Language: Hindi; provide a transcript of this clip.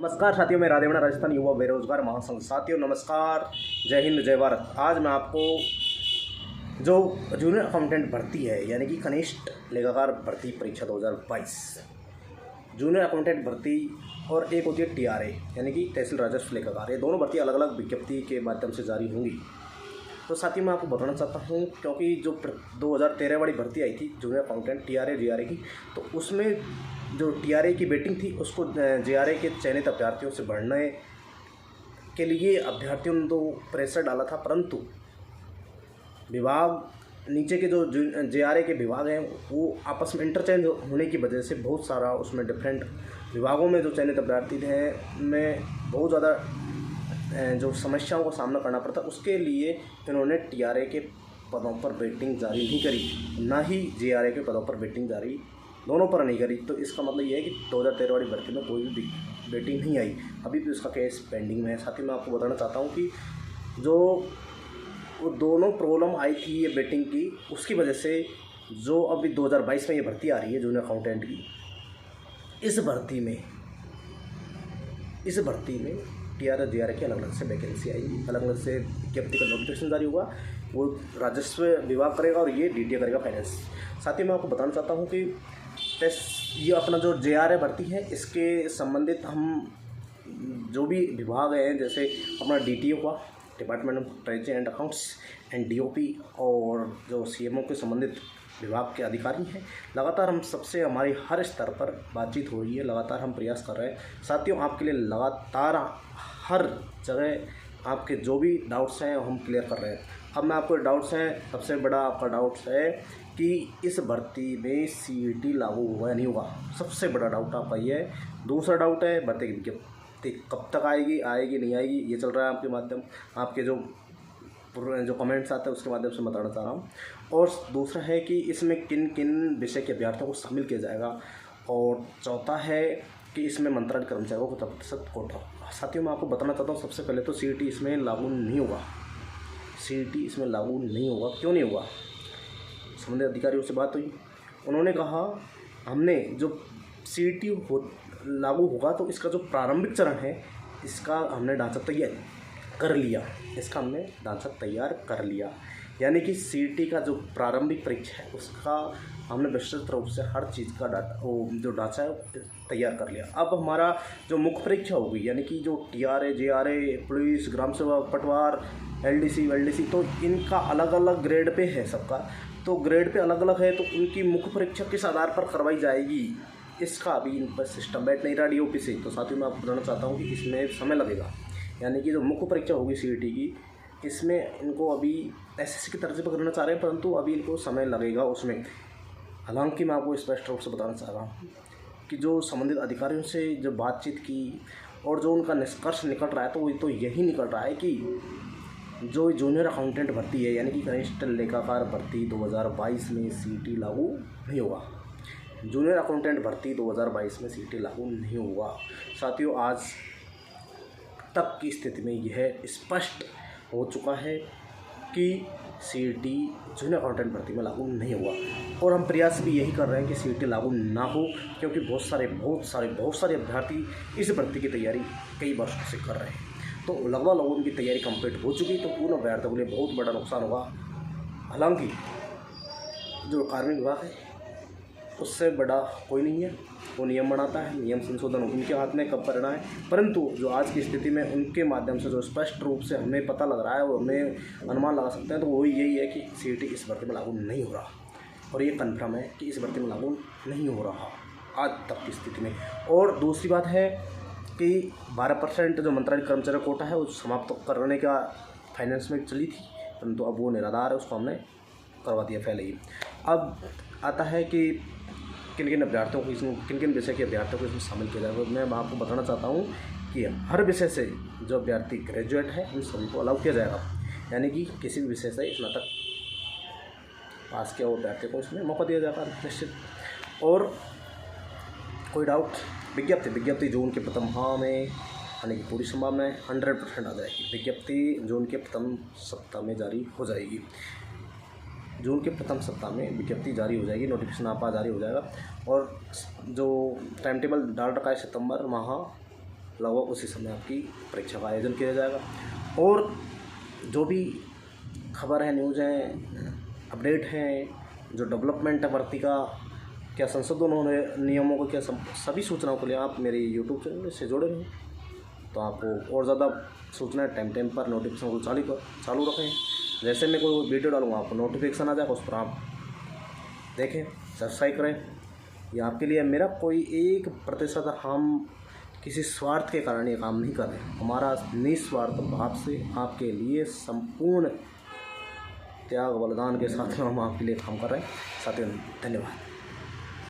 नमस्कार साथियों, मैं राधेवना राजस्थान युवा बेरोजगार महासंघ। साथियों नमस्कार, जय हिंद जय भारत। आज मैं आपको जो जूनियर अकाउंटेंट भर्ती है यानी कि कनिष्ठ लेखाकार भर्ती परीक्षा 2022 जूनियर अकाउंटेंट भर्ती और एक होती है टीआरए यानी कि तहसील राजस्व लेखाकार, ये दोनों भर्ती अलग अलग विज्ञप्ति के माध्यम से जारी होंगी। तो साथ ही मैं आपको बताना चाहता हूँ, क्योंकि जो 2013 वाली भर्ती आई थी जूनियर अकाउंटेंट टीआरए जीआरए की, तो उसमें जो टीआरए की वेटिंग थी उसको जीआरए के चयनित अभ्यर्थियों से बढ़ने के लिए अभ्यर्थियों ने तो प्रेशर डाला था, परंतु विभाग नीचे के जो जीआरए के विभाग हैं वो आपस में इंटरचेंज होने की वजह से बहुत सारा उसमें डिफरेंट विभागों में जो चयनित अभ्यर्थी थे उनमें बहुत ज़्यादा जो समस्याओं का सामना करना पड़ता। उसके लिए इन्होंने टीआरए के पदों पर वेटिंग जारी नहीं करी, ना ही जीआरए के पदों पर वेटिंग जारी, दोनों पर नहीं करी। तो इसका मतलब ये है कि 2013 वाली भर्ती में कोई भी वेटिंग नहीं आई, अभी भी उसका केस पेंडिंग में है। साथ ही मैं आपको बताना चाहता हूँ कि जो वो दोनों प्रॉब्लम आई थी ये वेटिंग की, उसकी वजह से जो अभी 2022 में ये भर्ती आ रही है जूनियर अकाउंटेंट की, इस भर्ती में टीआरए जीआरए की अलग अलग से वैकेंसी आएगी, अलग अलग से विज्ञप्ति का नोटिफिकेशन जारी होगा, वो राजस्व विभाग करेगा और ये डीटीए करेगा फाइनेंस। साथ ही मैं आपको बताना चाहता हूँ कि ये अपना जो जेआरए भर्ती है इसके संबंधित हम जो भी विभाग हैं, जैसे अपना डीटीओ का department of treasury and accounts and DOP और जो सीएमओ के संबंधित विभाग के अधिकारी हैं, लगातार हम सबसे हमारी हर स्तर पर बातचीत हो रही है, लगातार हम प्रयास कर रहे हैं। साथियों आपके लिए लगातार हर जगह आपके जो भी डाउट्स हैं हम क्लियर कर रहे हैं। अब मैं आपको डाउट्स हैं, सबसे बड़ा आपका डाउट्स है कि इस भर्ती में सीईटी लागू होगा या नहीं होगा, सबसे बड़ा डाउट आपका ये है। दूसरा डाउट है भर्ती की विज्ञप्ति कब तक आएगी नहीं आएगी, ये चल रहा है आपके माध्यम, आपके जो कमेंट्स आते हैं उसके माध्यम से बताना चाह रहा हूँ। और दूसरा है कि इसमें किन किन विषय के अभ्यर्थियों को शामिल किया जाएगा, और चौथा है कि इसमें मंत्रालय कर्मचारियों को प्रतिशत कोटा। साथियों मैं आपको बताना चाहता हूँ, सबसे पहले तो सीईटी इसमें लागू नहीं होगा, सीईटी इसमें लागू नहीं होगा। क्यों नहीं होगा? संबंधित अधिकारियों से बात हुई, उन्होंने कहा हमने जो सीईटी लागू होगा तो इसका जो प्रारंभिक चरण है इसका हमने ढांचा तैयार कर लिया, यानी कि सीईटी का जो प्रारंभिक परीक्षा है उसका हमने विस्तृत रूप से हर चीज़ का जो ढांचा है तैयार कर लिया। अब हमारा जो मुख्य परीक्षा होगी यानी कि जो टीआरए जेआरए पुलिस ग्राम सेवा पटवार एलडीसी वेलडीसी, तो इनका अलग अलग ग्रेड पे है सबका, तो ग्रेड पे अलग अलग है, तो उनकी मुख्य परीक्षा किस आधार पर करवाई जाएगी इसका अभी इन पर सिस्टम बैठ नहीं रहा डीओपी से। तो साथ ही मैं आपको बताना चाहता हूँ कि इसमें समय लगेगा, यानी कि जो मुख्य परीक्षा होगी सीईटी की, इसमें इनको अभी एसएससी की तरह पर करना चाह रहे हैं, परंतु अभी इनको समय लगेगा उसमें। हालांकि मैं आपको स्पष्ट रूप से बताना चाह रहा हूँ कि जो संबंधित अधिकारियों से जो बातचीत की और जो उनका निष्कर्ष निकल रहा है, तो वो तो यही निकल रहा है कि जो जूनियर अकाउंटेंट भर्ती है यानी कि कनिष्ठ लेखाकार भर्ती 2022 में सीईटी लागू नहीं होगा। जूनियर अकाउंटेंट भर्ती 2022 में सीईटी लागू नहीं होगा। साथियों आज तक की स्थिति में यह स्पष्ट हो चुका है कि सीईटी जूनियर अकाउंटेंट भर्ती में लागू नहीं होगा, और हम प्रयास भी यही कर रहे हैं कि सीईटी लागू ना हो, क्योंकि बहुत सारे अभ्यर्थी इस भर्ती की तैयारी कई वर्षों से कर रहे हैं। तो लगभग उनकी तैयारी कंप्लीट हो चुकी, तो पूर्ण अभ्यर्थियों के लिए बहुत बड़ा नुकसान होगा। हालांकि जो कार्मिक विभाग है उससे बड़ा कोई नहीं है, वो नियम बनाता है, नियम संशोधन उनके हाथ में कब करना है, परंतु जो आज की स्थिति में उनके माध्यम से जो स्पष्ट रूप से हमें पता लग रहा है और हमें अनुमान लगा सकते हैं, तो वो यही है कि सीईटी इस भर्ती में लागू नहीं हो रहा, और ये कन्फर्म है कि इस भर्ती में लागू नहीं हो रहा आज तक की स्थिति में। और दूसरी बात है कि 12% जो मंत्रालय कर्मचारी कोटा है वो समाप्त करने का फाइनेंस में चली थी, परंतु अब वो निराधार है, उसको हमने करवा दिया पहले ही। अब आता है कि किन किन अभ्यर्थियों को इसमें, किन किन विषय के अभ्यर्थियों को इसमें शामिल किया जाएगा। मैं आपको बताना चाहता हूँ कि हर विषय से जो अभ्यर्थी ग्रेजुएट है उन सभी को अलाउ किया जाएगा, यानी कि किसी भी विषय से स्नातक पास किया हुआ अभ्यर्थी को उसमें मौका दिया जाएगा निश्चित। और कोई डाउट, विज्ञप्ति जून के प्रथम माह में आने की पूरी संभावना है, 100% आ जाएगी। विज्ञप्ति जून के प्रथम सप्ताह में जारी हो जाएगी, जून के प्रथम सप्ताह में विज्ञप्ति जारी हो जाएगी, नोटिफिकेशन आपका जारी हो जाएगा। और जो टाइम टेबल डाल रखा है सितंबर माह लगभग उसी समय आपकी परीक्षा का आयोजन किया जाएगा। और जो भी खबर है, न्यूज़ हैं, अपडेट हैं, जो डेवलपमेंट है भर्ती का, क्या संशोधन होने नियमों को, क्या सभी सूचनाओं के लिए आप मेरी यूट्यूब चैनल से जुड़े रहें। तो आपको और ज़्यादा सूचनाएं टाइम पर नोटिफिकेशन को चालू रखें। जैसे मैं कोई वीडियो डालूँगा आपको नोटिफिकेशन आ जाएगा, उस पर आप देखें, सब्सक्राइब करें। ये आपके लिए मेरा कोई 1% हम किसी स्वार्थ के कारण ये काम नहीं कर रहे। हमारा निस्वार्थ भाव से आपके लिए संपूर्ण त्याग बलिदान के साथ में हम आपके लिए काम कर रहे हैं। साथियों, धन्यवाद।